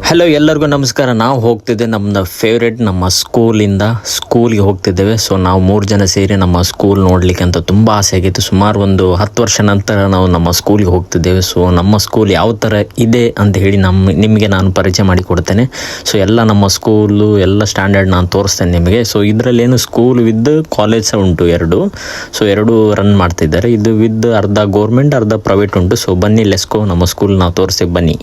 Hello, ಎಲ್ಲರಿಗೂ ನಮಸ್ಕಾರ. ನಾವು ಹೋಗ್ತಿದ್ದೆ ನಮ್ಮದು ಫೇವ್ರೇಟ್ ನಮ್ಮ ಸ್ಕೂಲಿಗೆ ಹೋಗ್ತಿದ್ದೇವೆ. ಸೊ ನಾವು 3 ಜನ ಸೇರಿ ನಮ್ಮ ಸ್ಕೂಲ್ ನೋಡಲಿಕ್ಕೆ ಅಂತ ತುಂಬ ಆಸೆ ಆಗಿತ್ತು. ಸುಮಾರು ಒಂದು 10 ವರ್ಷ ನಂತರ ನಾವು ನಮ್ಮ ಸ್ಕೂಲಿಗೆ ಹೋಗ್ತಿದ್ದೇವೆ. ಸೊ ನಮ್ಮ ಸ್ಕೂಲ್ ಯಾವ ಥರ ಇದೆ ಅಂತ ಹೇಳಿ ನಿಮಗೆ ನಾನು ಪರಿಚಯ ಮಾಡಿ ಕೊಡ್ತೇನೆ. ಸೊ ಎಲ್ಲ ನಮ್ಮ ಸ್ಕೂಲು ಎಲ್ಲ ಸ್ಟ್ಯಾಂಡರ್ಡ್ ನಾನು ತೋರಿಸ್ತೇನೆ ನಿಮಗೆ. ಸೊ ಇದರಲ್ಲೇನು ಸ್ಕೂಲ್ ವಿತ್ ಕಾಲೇಜ್ ಸಹ ಉಂಟು, ಎರಡು ರನ್ ಮಾಡ್ತಿದ್ದಾರೆ. ಇದು ವಿತ್ ಅರ್ಧ ಗೌರ್ಮೆಂಟ್ ಅರ್ಧ ಪ್ರೈವೇಟ್ ಉಂಟು. ಸೊ ಬನ್ನಿ, ಲೆಸ್ಕೋ ನಮ್ಮ ಸ್ಕೂಲ್ ನಾವು ತೋರಿಸಿ ಬನ್ನಿ.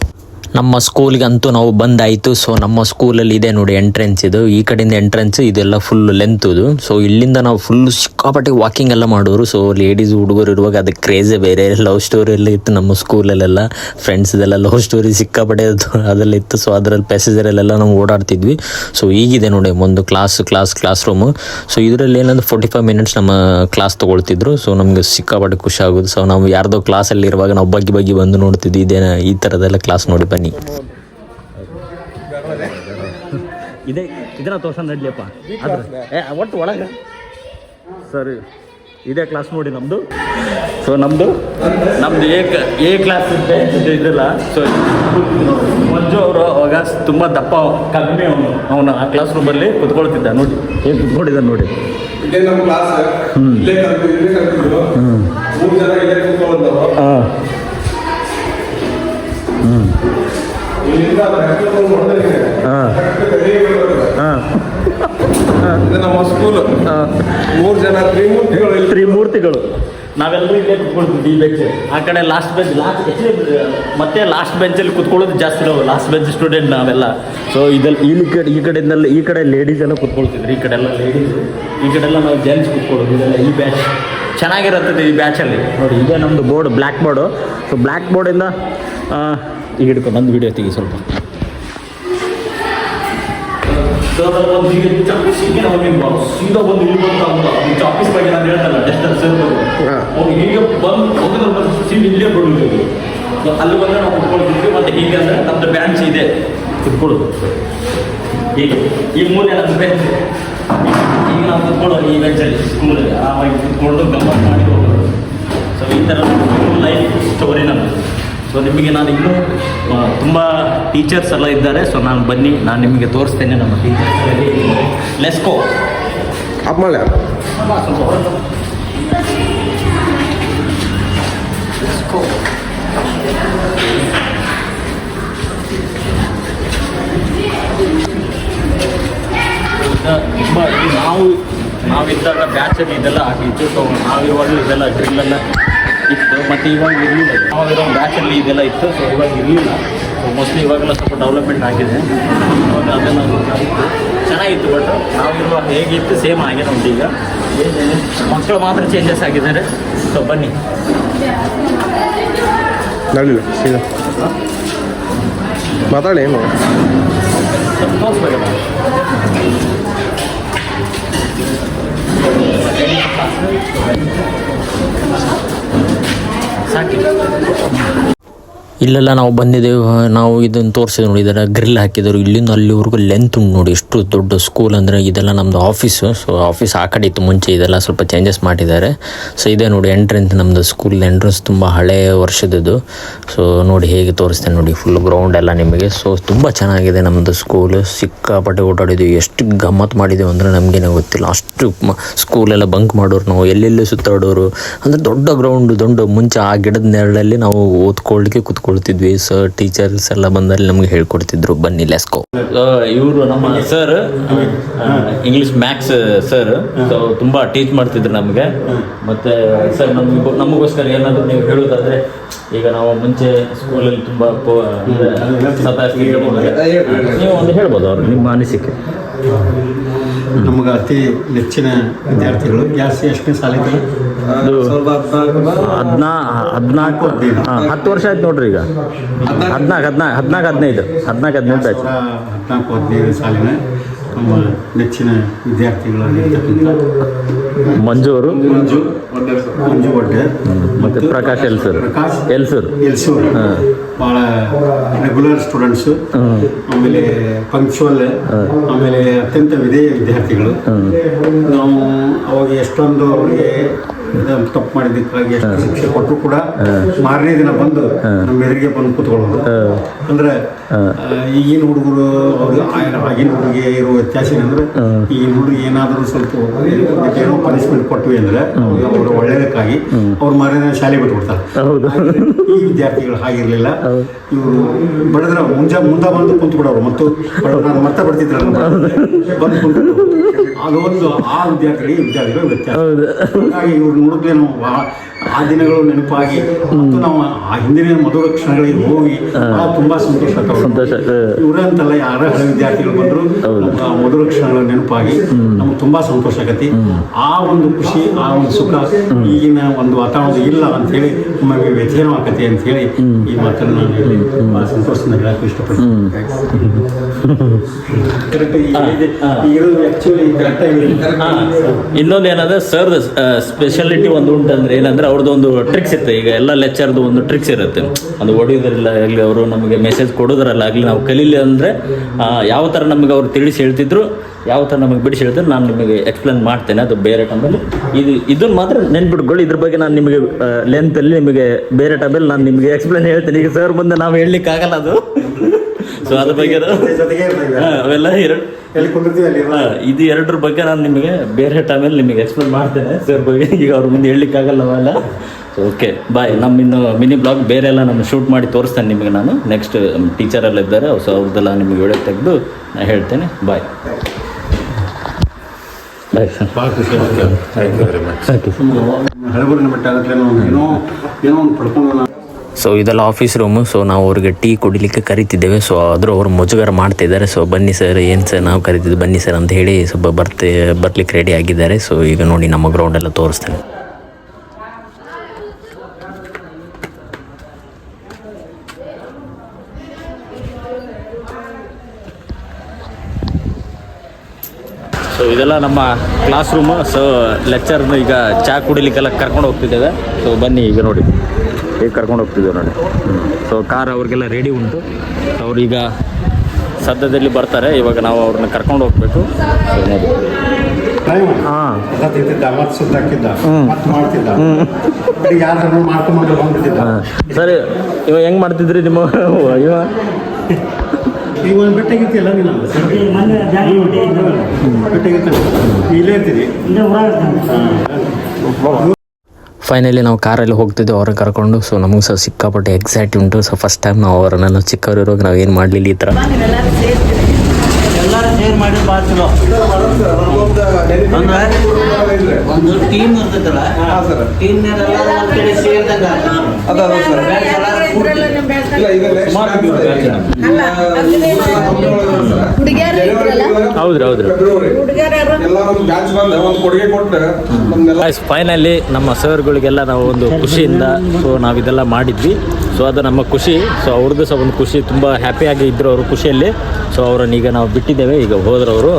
ನಮ್ಮ ಸ್ಕೂಲ್ಗಂತೂ ನಾವು ಬಂದಾಯಿತು. ಸೊ ನಮ್ಮ ಸ್ಕೂಲಲ್ಲಿ ಇದೆ ನೋಡಿ ಎಂಟ್ರೆನ್ಸ್. ಇದು ಈ ಕಡೆಯಿಂದ ಎಂಟ್ರೆನ್ಸ್, ಇದೆಲ್ಲ ಫುಲ್ ಲೆಂತದು. ಸೊ ಇಲ್ಲಿಂದ ನಾವು ಫುಲ್ ಸಿಕ್ಕಾಪಟ್ಟೆ ವಾಕಿಂಗ್ ಎಲ್ಲ ಮಾಡೋರು. ಸೊ ಲೇಡೀಸ್ ಹುಡುಗರು ಇರುವಾಗ ಅದಕ್ಕೆ ಕ್ರೇಜೇ ಬೇರೆ. ಲವ್ ಸ್ಟೋರಿ ಎಲ್ಲ ಇತ್ತು ನಮ್ಮ ಸ್ಕೂಲಲ್ಲೆಲ್ಲ, ಫ್ರೆಂಡ್ಸ್ದೆಲ್ಲ ಲವ್ ಸ್ಟೋರಿ ಸಿಕ್ಕಾಪಟ್ಟೆ ಅದೆಲ್ಲ ಇತ್ತು. ಸೊ ಅದರಲ್ಲಿ ಪ್ಯಾಸೇಜರಲ್ಲೆಲ್ಲ ನಾವು ಓಡಾಡ್ತಿದ್ವಿ. ಸೊ ಈಗಿದೆ ನೋಡಿ ಒಂದು ಕ್ಲಾಸ್ ರೂಮು. ಸೊ ಇದರಲ್ಲಿ ಏನಂದ್ರೆ 45 ಮಿನಿಟ್ಸ್ ನಮ್ಮ ಕ್ಲಾಸ್ ತೊಗೊಳ್ತಿದ್ರು. ಸೊ ನಮಗೆ ಸಿಕ್ಕಾಪಟ್ಟೆ ಖುಷಿ ಆಗೋದು. ಸೊ ನಾವು ಯಾರ್ದೋ ಕ್ಲಾಸಲ್ಲಿ ಇರುವಾಗ ನಾವು ಬಗ್ಗೆ ಬಂದು ನೋಡ್ತಿದ್ವಿ. ಇದೇನ ಈ ಥರದ್ದೆಲ್ಲ ಕ್ಲಾಸ್ ನೋಡಿ ಬನ್ನಿ. ಇದನ್ನ ತೋರ್ಸ ನಡ್ಲಿಯಪ್ಪ ಒಟ್ಟು ಒಳಗೆ ಸರಿ. ಇದೇ ಕ್ಲಾಸ್ ನೋಡಿ ನಮ್ಮದು. ಸೊ ನಮ್ಮದು ಎ ಕ್ಲಾಸ್ ಇದ್ದಿಲ್ಲ. ಸೊ ಮಂಜು ಅವರು ಅವಾಗ ತುಂಬ ದಪ್ಪ ಕಮ್ಮಿ ಅವನು ಆ ಕ್ಲಾಸ್ ರೂಮಲ್ಲಿ ಕುತ್ಕೊಳ್ತಿದ್ದ ನೋಡಿ. ಹೇಗೆ ಕುತ್ಕೊಂಡಿದ್ದ ನೋಡಿ. ನಮ್ಮ ಸ್ಕೂಲ್ 3 ಜನ ತ್ರಿಮೂರ್ತಿಗಳು ನಾವೆಲ್ಲರೂ ಇಲ್ಲೇ ಕುತ್ಕೊಳ್ತಿದ್ವಿ. ಈ ಬೆಂಚ್ ಆ ಕಡೆ ಲಾಸ್ಟ್ ಮತ್ತೆ ಲಾಸ್ಟ್ ಬೆಂಚಲ್ಲಿ ಕುತ್ಕೊಳ್ಳೋದು ಜಾಸ್ತಿ. ನಾವು ಲಾಸ್ಟ್ ಬೆಂಚ್ ಸ್ಟೂಡೆಂಟ್ ನಾವೆಲ್ಲ. ಸೊ ಈ ಕಡೆ ಲೇಡೀಸ್ ಎಲ್ಲ ಕುತ್ಕೊಳ್ತಿದ್ರು. ಈ ಕಡೆ ಎಲ್ಲ ಲೇಡೀಸ್, ಈ ಕಡೆ ಎಲ್ಲ ನಾವು ಜೆಂಟ್ಸ್ ಕುತ್ಕೊಳ್ಳೋದು. ಇದೆಲ್ಲ ಈ ಬ್ಯಾಚ್ ಚೆನ್ನಾಗಿರುತ್ತದೆ ಈ ಬ್ಯಾಚಲ್ಲಿ ನೋಡಿ. ಇದೇ ನಮ್ಮದು board, black board. So black ಬೋರ್ಡಿಂದ ಈಗ ಹಿಡ್ಕೊಂಡು ನಂದು ವಿಡಿಯೋ ತೆಗಿ ಸ್ವಲ್ಪ. ಸೀದಾ ಬಂದು ಇಲ್ಲಿ ಬಂದು ಆಫೀಸ್ ಬಗ್ಗೆ ನಾನು ಹೇಳ್ತಲ್ಲ ಡಿಸ್ಟೆನ್ಸ್ ಹೀಗೆ ಬಂದು ಸೀಟ್ ಇಲ್ಲೇ ಬಿಡುವುದು. ಅಲ್ಲಿ ಬಂದರೆ ನಾವು ಕುತ್ಕೊಳ್ತಿದ್ವಿ. ಮತ್ತು ಹೀಗೆ ಅಂದರೆ ನಮ್ಮದು ಬ್ಯಾಂಚ್ ಇದೆ ಕುತ್ಕೊಳ್ಳೋದು. ಹೀಗೆ ಈ ಮೂಲೆ ನಮ್ಮದು ಬೆಂಚ್. ಈಗ ನಾವು ಕುತ್ಕೊಳ್ಳೋದು ಈ ಬೆಂಚಲ್ಲಿ ಸ್ಕೂಲಲ್ಲಿ ಆವಾಗಿ ಕುತ್ಕೊಂಡು ಗಮ್ಮತ್ ಮಾಡಿ ಹೋಗೋದು. ಸೊ ಈ ಥರ ಲೈಫ್ ಸ್ಟೋರಿ ನಮ್ಮದು. ಸೊ ನಿಮಗೆ ನಾನು ಇನ್ನೂ ತುಂಬ ಟೀಚರ್ಸ್ ಎಲ್ಲ ಇದ್ದಾರೆ. ಸೊ ಬನ್ನಿ, ನಾನು ನಿಮಗೆ ತೋರಿಸ್ತೇನೆ ನಮ್ಮ ಟೀಚರ್ಸ್. ಲೆಸ್ಕೋ ಅಮ್ಮಳೆ ಲೆಸ್ಕೋ. ತುಂಬ ನಾವಿದ್ದಾಗ ಬ್ಯಾಚಲ್ಲಿ ಇದೆಲ್ಲ ಆಗಿತ್ತು. ಸೊ ನಾವಿರುವಾಗ ಇದೆಲ್ಲ ಡ್ರಿಲ್ಲೆಲ್ಲ ಇತ್ತು. ಮತ್ತು ಇವಾಗ ಇರಲಿಲ್ಲ. ನಾವಾಗಿರೋ ಬ್ಯಾಚಲ್ಲಿ ಇದೆಲ್ಲ ಇತ್ತು. ಸೊ ಇವಾಗ ಇರಲಿಲ್ಲ. ಸೊ ಮೋಸ್ಟ್ಲಿ ಇವಾಗೆಲ್ಲ ಸ್ವಲ್ಪ ಡೆವಲಪ್ಮೆಂಟ್ ಆಗಿದೆ. ಇವಾಗ ಅದೆಲ್ಲ ಇತ್ತು, ಚೆನ್ನಾಗಿತ್ತು. ಬಟ್ ನಾವಿರುವಾಗ ಹೇಗಿತ್ತು ಸೇಮ್ ಆಗಿದೆ ನಮ್ದು. ಈಗ ಮಕ್ಕಳು ಮಾತ್ರ ಚೇಂಜಸ್ ಆಗಿದ್ದಾರೆ. ಸೊ ಬನ್ನಿ ಮಾತಾಡಿ ಏನು ತೋರಿಸ್ಬೇಕಲ್ಲ. ಸಾಕಿ ಇಲ್ಲೆಲ್ಲ ನಾವು ಬಂದಿದ್ದೇವೆ. ನಾವು ಇದನ್ನು ತೋರಿಸಿದ್ರು ನೋಡಿ. ಇದರ ಗ್ರಿಲ್ ಹಾಕಿದರು. ಇಲ್ಲಿಂದ ಅಲ್ಲಿವರೆಗೂ ಲೆಂತ್ ಉಂಟು ನೋಡಿ. ಎಷ್ಟು ದೊಡ್ಡ ಸ್ಕೂಲ್ ಅಂದರೆ. ಇದೆಲ್ಲ ನಮ್ಮದು ಆಫೀಸು. ಸೊ ಆಫೀಸ್ ಆ ಕಡೆ ಇತ್ತು ಮುಂಚೆ. ಇದೆಲ್ಲ ಸ್ವಲ್ಪ ಚೇಂಜಸ್ ಮಾಡಿದ್ದಾರೆ. ಸೊ ಇದೇ ನೋಡಿ ಎಂಟ್ರೆನ್ಸ್, ನಮ್ಮದು ಸ್ಕೂಲ್ ಎಂಟ್ರೆನ್ಸ್ ತುಂಬ ಹಳೆಯ ವರ್ಷದ್ದು. ಸೊ ನೋಡಿ ಹೇಗೆ ತೋರಿಸ್ತೇನೆ ನೋಡಿ. ಫುಲ್ ಗ್ರೌಂಡ್ ಎಲ್ಲ ನಿಮಗೆ. ಸೊ ತುಂಬ ಚೆನ್ನಾಗಿದೆ ನಮ್ಮದು ಸ್ಕೂಲು. ಸಿಕ್ಕಾಪಟ್ಟೆ ಓಡಾಡಿದ್ವಿ. ಎಷ್ಟು ಗಮ್ಮತ್ತು ಮಾಡಿದ್ದೀವಿ ಅಂದರೆ ನಮಗೇನೆ ಗೊತ್ತಿಲ್ಲ. ಅಷ್ಟು ಸ್ಕೂಲೆಲ್ಲ ಬಂಕ್ ಮಾಡೋರು ನಾವು, ಎಲ್ಲೆಲ್ಲಿ ಸುತ್ತಾಡೋರು. ಅಂದರೆ ದೊಡ್ಡ ಗ್ರೌಂಡು, ಮುಂಚೆ ಆ ಗಿಡದ ನೆರಳಲ್ಲಿ ನಾವು ಓದ್ಕೊಳ್ಳಿಕ್ಕೆ ಕೂತ್ಕೊಳ್ತಿದ್ವಿ. ಸರ್ ಟೀಚರ್ಸ್ ಎಲ್ಲ ಬಂದಲ್ಲಿ ನಮ್ಗೆ ಹೇಳ್ಕೊಡ್ತಿದ್ರು. ಬನ್ನಿ ಲೆಸ್ಕೋ. ಇವರು ನಮ್ಮ sir, English maths sir. So ತುಂಬ ಟೀಚ್ ಮಾಡ್ತಿದ್ರು ನಮಗೆ. ಮತ್ತು ಸರ್ ನಮಗೋಸ್ಕರ ಏನಾದರೂ ನೀವು ಹೇಳೋದಾದರೆ, ಈಗ ನಾವು ಮುಂಚೆ ಸ್ಕೂಲಲ್ಲಿ ತುಂಬ ಸತಾಯಿಸ್ತಿದ್ದೆ. ನೀವು ಒಂದು ಹೇಳ್ಬೋದು ಅವ್ರು ನಿಮ್ಮ ಅನಿಸಿಕೆ. ನಮಗೆ ಅತಿ ನೆಚ್ಚಿನ ವಿದ್ಯಾರ್ಥಿಗಳು ಎಷ್ಟನೇ ಸಾಲಿಗೆ? 14 10 ವರ್ಷ ಆಯ್ತು ನೋಡ್ರಿ. ಈಗ 14-15 ಬ್ಯಾಚ್. 14-15 ಸಾಲಿನ ನಮ್ಮ ನೆಚ್ಚಿನ ವಿದ್ಯಾರ್ಥಿಗಳಾಗಿರ್ತಕ್ಕಂಥ ಮಂಜು ಒಡ್ಡೆ ಮತ್ತು ಪ್ರಕಾಶ್ ಎಲ್ಸೂರು ಭಾಳ ರೆಗ್ಯುಲರ್ ಸ್ಟೂಡೆಂಟ್ಸು. ಆಮೇಲೆ ಪಂಕ್ಚುವಲ್, ಆಮೇಲೆ ಅತ್ಯಂತ ವಿಧೇಯ ವಿದ್ಯಾರ್ಥಿಗಳು. ನಾವು ಅವಾಗ ಎಷ್ಟೊಂದು ಅವರಿಗೆ ತಪ್ಪು ಮಾಡಿದ್ದಕ್ಕಾಗಿ ಎಷ್ಟು ಶಿಕ್ಷೆ ಕೊಟ್ಟರು ಕೂಡ ಮಾರನೇ ದಿನ ಬಂದು ನಮ್ಮ ಎದುರಿಗೆ ಬಂದು ಕೂತ್ಕೊಳ್ಳೋದು. ಅಂದ್ರೆ ಈಗಿನ ಹುಡುಗರು ಆಗಿನ ಹುಡುಗಿಗೆ ಇರೋ ವ್ಯತ್ಯಾಸ ಏನಂದ್ರೆ ಈಗಿನ ಹುಡುಗಿ ಏನಾದರೂ ಸ್ವಲ್ಪ ಏನೋ ಪನಿಷ್ಮೆಂಟ್ ಕೊಟ್ವಿ ಅಂದ್ರೆ ಅವರು ಒಳ್ಳೆಯದಕ್ಕಾಗಿ ಅವ್ರು ಮಾರನೇ ಶಾಲೆ ಬಿಟ್ಬಿಡ್ತಾರೆ. ಈ ವಿದ್ಯಾರ್ಥಿಗಳು ಹಾಗಿರ್ಲಿಲ್ಲ. ಇವರು ಬಡಿದ್ರೆ ಮುಂದೆ ಬಂದು ಕುಂತು ಬಿಡೋರು ಮತ್ತು ನಾನು ಮತ್ತೆ ಬರ್ತಿದ್ರಲ್ಲ ಬಂದು ಕುಂತು ಅದೊಂದು ಆ ವಿದ್ಯಾರ್ಥಿಗಳು ವ್ಯತ್ಯಾಸ. ಹಾಗಾಗಿ ಇವ್ರು ನೋಡಿದ್ರೆ ನಾವು ಆ ದಿನಗಳು ನೆನಪಾಗಿ ಮತ್ತು ನಾವು ಆ ಹಿಂದಿನ ಮಧುರ ಕ್ಷಣಗಳಿಗೆ ಹೋಗಿ ತುಂಬಾ ಸಂತೋಷ. ಇವರಂತಲ್ಲ ಯಾರ ಹಳೆ ವಿದ್ಯಾರ್ಥಿಗಳು ಬಂದ್ರು ಮಧುರ ಕ್ಷಣಗಳ ನೆನಪಾಗಿ ನಮ್ಗೆ ತುಂಬಾ ಸಂತೋಷ ಆಗತಿ. ಆ ಒಂದು ಖುಷಿ, ಆ ಒಂದು ಸುಖ ಈಗಿನ ಒಂದು ವಾತಾವರಣ ಇಲ್ಲ ಅಂತ ಹೇಳಿ ನಮಗೆ ವ್ಯಥೇನ ಆಕತಿ ಅಂತ ಹೇಳಿ ಈ ಮಾತನ್ನು ನಾನು ಹೇಳಿ ಬಹಳ ಸಂತೋಷದಿಂದ ಹೇಳಕ್ಕೆ ಇಷ್ಟಪಡ್ತೀನಿ. ಇನ್ನೊಂದು ಏನಂದ್ರೆ ಸರ್ ಸ್ಪೆಷಾಲಿಟಿ ಒಂದು ಉಂಟಂದ್ರೆ ಏನಂದ್ರೆ ಅವ್ರದ್ದು ಒಂದು ಟ್ರಿಕ್ಸ್ ಇರುತ್ತೆ. ಈಗ ಎಲ್ಲ ಲೆಕ್ಚರ್ದು ಒಂದು ಟ್ರಿಕ್ಸ್ ಇರುತ್ತೆ. ಅದು ಹೊಡೆಯೋದ್ರಲ್ಲ ಆಗಲಿ, ಅವರು ನಮಗೆ ಮೆಸೇಜ್ ಕೊಡೋದ್ರಲ್ಲ ಆಗಲಿ, ನಾವು ಕಲೀಲಿ ಅಂದರೆ ಯಾವ ಥರ ನಮಗೆ ಅವ್ರು ತಿಳಿಸಿ ಹೇಳ್ತಿದ್ರು, ಯಾವ ಥರ ನಮಗೆ ಬಿಡಿಸಿ ಹೇಳ್ತಾರೆ ನಾನು ನಿಮಗೆ ಎಕ್ಸ್ಪ್ಲೇನ್ ಮಾಡ್ತೇನೆ. ಅದು ಬೇರೆ ಟೈಮಲ್ಲಿ ಇದನ್ನು ಮಾತ್ರ ನೆನ್ಪಿಟ್ಕೊಳ್ಳಿ. ಇದ್ರ ಬಗ್ಗೆ ನಾನು ನಿಮಗೆ ಲೆಂತಲ್ಲಿ ನಿಮಗೆ ಬೇರೆ ಟೈಮಲ್ಲಿ ನಾನು ನಿಮಗೆ ಎಕ್ಸ್ಪ್ಲೇನ್ ಹೇಳ್ತೇನೆ. ಈಗ ಸರ್ ಮುಂದೆ ನಾವು ಹೇಳಲಿಕ್ಕಾಗಲ್ಲ ಅದು. ಸೊ ಅದ್ರ ಬಗ್ಗೆ ಅವೆಲ್ಲ ಇದು ಎರಡರ ಬಗ್ಗೆ ನಾನು ನಿಮಗೆ ಬೇರೆ ಟೈಮಲ್ಲಿ ನಿಮಗೆ ಎಕ್ಸ್ಪ್ಲೇನ್ ಮಾಡ್ತೇನೆ ಸರ್ ಬಗ್ಗೆ. ಈಗ ಅವ್ರ ಮುಂದೆ ಹೇಳಲಿಕ್ಕಾಗಲ್ಲ ಅವೆಲ್ಲ. So okay bye. ಇನ್ನು ಮಿನಿ ಬ್ಲಾಗ್ ಬೇರೆ ಎಲ್ಲ ನಾನು ಶೂಟ್ ಮಾಡಿ ತೋರಿಸ್ತೇನೆ ನಿಮಗೆ. ನಾನು ನೆಕ್ಸ್ಟ್ ಟೀಚರೆಲ್ಲ ಇದ್ದಾರೆ, ಸೊ ಅವ್ರದ್ದೆಲ್ಲ ನಿಮಗೆ ವಿಡಿಯೋ ತೆಗೆದು ನಾನು ಹೇಳ್ತೇನೆ. ಬಾಯ್ ಬಾಯ್ ಸರ್. ಭಾಳ ಖುಷಿ ಆಗುತ್ತೆ. ಹಳಬರಿನ ಮಟ್ಟ ಆಗುತ್ತೆ ಏನೋ ಒಂದು ಪಡ್ಕೊಂಡು. ಸೊ ಇದೆಲ್ಲ ಆಫೀಸ್ ರೂಮು. ಸೊ ನಾವು ಅವ್ರಿಗೆ ಟೀ ಕುಡಿಲಿಕ್ಕೆ ಕರಿತಿದ್ದೇವೆ. ಸೊ ಆದರೂ ಅವರು ಮುಜುಗರ ಮಾಡ್ತಿದ್ದಾರೆ. ಸೊ ಬನ್ನಿ ಸರ್, ಏನು ಸರ್ ನಾವು ಕರಿತಿದ್ದು, ಬನ್ನಿ ಸರ್ ಅಂತ ಹೇಳಿ ಸ್ವಲ್ಪ ಬರ್ಲಿಕ್ಕೆ ರೆಡಿ ಆಗಿದ್ದಾರೆ. ಸೊ ಈಗ ನೋಡಿ ನಮ್ಮ ಗ್ರೌಂಡ್ ಎಲ್ಲ ತೋರಿಸ್ತೇನೆ. ಸೊ ಇದೆಲ್ಲ ನಮ್ಮ ಕ್ಲಾಸ್ ರೂಮು. ಸೊ ಲೆಕ್ಚರ್ನ ಈಗ ಚಹಾ ಕುಡಿಲಿಕ್ಕೆಲ್ಲ ಕರ್ಕೊಂಡು ಹೋಗ್ತಿದ್ದೇವೆ. ಸೊ ಬನ್ನಿ ಈಗ ನೋಡಿ ಈಗ ಕರ್ಕೊಂಡು ಹೋಗ್ತಿದ್ದೇವೆ ನೋಡಿ. ಸೊ ಕಾರ್ ಅವ್ರಿಗೆಲ್ಲ ರೆಡಿ ಉಂಟು. ಅವ್ರೀಗ ಸದ್ಯದಲ್ಲಿ ಬರ್ತಾರೆ. ಇವಾಗ ನಾವು ಅವ್ರನ್ನ ಕರ್ಕೊಂಡು ಹೋಗ್ಬೇಕು. ಸೊ ನೋಡಿ ಹಾಂ ಮತ್ತೆ ಸುತ್ತಾಕಿದ್ದ ಮತ್ತೆ ಮಾಡ್ತಿದ್ದ ಯಾರು ಮಾಡ್ಕೊಂಡು ಬಂದ್ಬಿಟ್ಟಿದ್ದ. ಸರಿ ಇವಾಗ ಹೆಂಗೆ ಮಾಡ್ತಿದ್ರಿ ನಿಮ್ಮ ಇವ ಈಗ ಒಂದು ಬೆಟ್ಟಾಗಿರ್ತಿಯಲ್ಲ ನೀನು ಬೆಟ್ಟಾಗಿರ್ತ ಇಲ್ಲೇ ಇರ್ತೀನಿ. ಫೈನಲಿ ನಾವು ಕಾರಲ್ಲಿ ಹೋಗ್ತಿದ್ದೆವು ಅವ್ರನ್ನ ಕರ್ಕೊಂಡು. ಸೊ ನಮಗೆ ಸಹ ಸಿಕ್ಕಾಪಟ್ಟೆ ಎಕ್ಸೈಟ್ ಉಂಟು. ಸೊ ಫಸ್ಟ್ ಟೈಮ್ ನಾವು ಅವರನ್ನೆಲ್ಲ ಚಿಕ್ಕವರಿರುವಾಗ ನಾವು ಏನು ಮಾಡಲಿಲ್ಲ ಈ ಥರ. ಎಲ್ಲರೂ ಶೇರ್ ಮಾಡಿ ಭಾಳ ಚಲೋ. ಒಂದು ಟೀಮ್ ಇರ್ತೈತಲ್ಲ, ಟೀಮ್ನಾಗೆಲ್ಲ ಒಂದು ಕಡೆ ಸೇರಿದಂಗೆ ಹೌದ್ರಿ ಹೌದ್ರಿ. ಫೈನಲಿ ನಮ್ಮ ಸರ್ಗಳಿಗೆಲ್ಲ ನಾವು ಒಂದು ಖುಷಿಯಿಂದ ಸೊ ನಾವು ಇದೆಲ್ಲ ಮಾಡಿದ್ವಿ. ಸೊ ಅದು ನಮ್ಮ ಖುಷಿ. ಸೊ ಅವ್ರದ್ದು ಸಹ ಒಂದು ಖುಷಿ, ತುಂಬ ಹ್ಯಾಪಿಯಾಗಿ ಇದ್ದರು ಅವರು ಖುಷಿಯಲ್ಲಿ. ಸೊ ಅವರನ್ನು ಈಗ ನಾವು ಬಿಟ್ಟಿದ್ದೇವೆ. ಈಗ ಹೋದ್ರವರು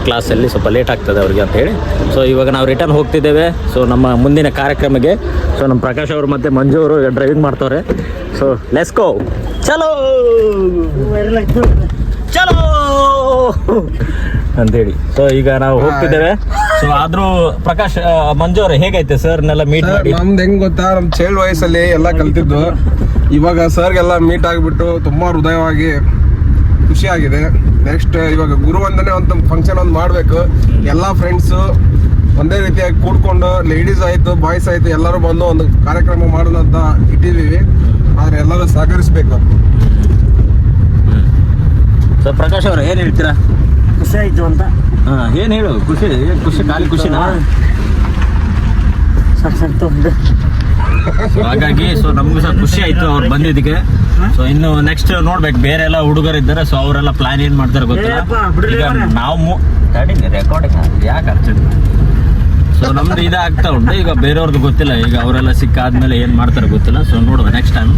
ಕ್ಲಾಸಲ್ಲಿ ಸ್ವಲ್ಪ ಲೇಟ್ ಆಗ್ತದೆ ಅವ್ರಿಗೆ ಅಂತ ಹೇಳಿ. ಸೊ ಇವಾಗ ನಾವು ರಿಟರ್ನ್ ಹೋಗ್ತಿದ್ದೇವೆ. ಸೊ ನಮ್ಮ ಮುಂದಿನ ಕಾರ್ಯಕ್ರಮಕ್ಕೆ. ಸೊ ನಮ್ಮ ಪ್ರಕಾಶ್ ಅವರು ಮತ್ತು ಮಂಜು ಅವರು ಡ್ರೈವಿಂಗ್ ಮಾಡ್ತವ್ರೆ. ಸೊ ಲೆಟ್ಸ್ ಗೋ, ಚಲೋ ಚಲೋ ಅಂತೇಳಿ. ಸೊ ಈಗ ನಾವು ಹೋಗ್ತಿದ್ದೇವೆ. ಸೊ ಆದ್ರೂ ಪ್ರಕಾಶ್ ಮಂಜು ಅವ್ರೆ ಹೇಗೈತೆ ಸರ್ನೆಲ್ಲ ಮೀಟ್ ಮಾಡಿ? ನಮ್ದು ಹೆಂಗ್ ಗೊತ್ತಾ, ನಮ್ ಚೈಲ್ಡ್ ವಯಸ್ಸಲ್ಲಿ ಎಲ್ಲ ಕಲ್ತಿದ್ದು ಇವಾಗ ಸರ್ಗೆಲ್ಲ ಮೀಟ್ ಆಗಿಬಿಟ್ಟು ತುಂಬಾ ಹೃದಯವಾಗಿ ಖುಷಿ ಆಗಿದೆ. ನೆಕ್ಸ್ಟ್ ಇವಾಗ ಗುರುವಂದನೆ ಒಂದು ಫಂಕ್ಷನ್ ಒಂದು ಮಾಡಬೇಕು. ಎಲ್ಲ ಫ್ರೆಂಡ್ಸು ಒಂದೇ ರೀತಿಯಾಗಿ ಕೂಡ್ಕೊಂಡು ಲೇಡೀಸ್ ಆಯಿತು ಬಾಯ್ಸ್ ಆಯಿತು ಎಲ್ಲರೂ ಬಂದು ಒಂದು ಕಾರ್ಯಕ್ರಮ ಮಾಡೋಣ ಅಂತ ಇಟ್ಟಿದ್ದೀವಿ. ಆದರೆ ಎಲ್ಲರೂ ಸಹಕರಿಸಬೇಕು. ಸೊ ಪ್ರಕಾಶ್ ಅವ್ರೆ ಏನು ಹೇಳ್ತೀರಾ? ಖುಷಿ ಆಯಿತು ಅಂತ. ಹಾಂ ಏನು ಹೇಳು? ಖುಷಿ ಖುಷಿ ಖಾಲಿ ಖುಷಿನಾ? ಸೊ ಹಾಗಾಗಿ ಸೊ ನಮಗೂ ಸಹ ಖುಷಿ ಆಯಿತು ಅವ್ರು ಬಂದಿದ್ದಕ್ಕೆ. ಸೊ ಇನ್ನು ನೆಕ್ಸ್ಟ್ ನೋಡ್ಬೇಕು, ಬೇರೆ ಎಲ್ಲ ಹುಡುಗರು ಇದ್ದಾರೆ. ಸೊ ಅವರೆಲ್ಲ ಪ್ಲಾನ್ ಏನು ಮಾಡ್ತಾರೆ ಗೊತ್ತಿಲ್ಲ. ಈಗ ನಾವು ರೆಕಾರ್ಡಿಂಗ್ ಯಾಕೆ ಅರ್ಜೆಂಟ್. ಸೊ ನಮ್ದು ಇದಾಗ್ತಾ ಉಂಟು. ಈಗ ಬೇರೆಯವ್ರದ್ದು ಗೊತ್ತಿಲ್ಲ. ಈಗ ಅವರೆಲ್ಲ ಸಿಕ್ಕಾದ್ಮೇಲೆ ಏನು ಮಾಡ್ತಾರೆ ಗೊತ್ತಿಲ್ಲ. ಸೊ ನೋಡುವ ನೆಕ್ಸ್ಟ್ ಟೈಮ್.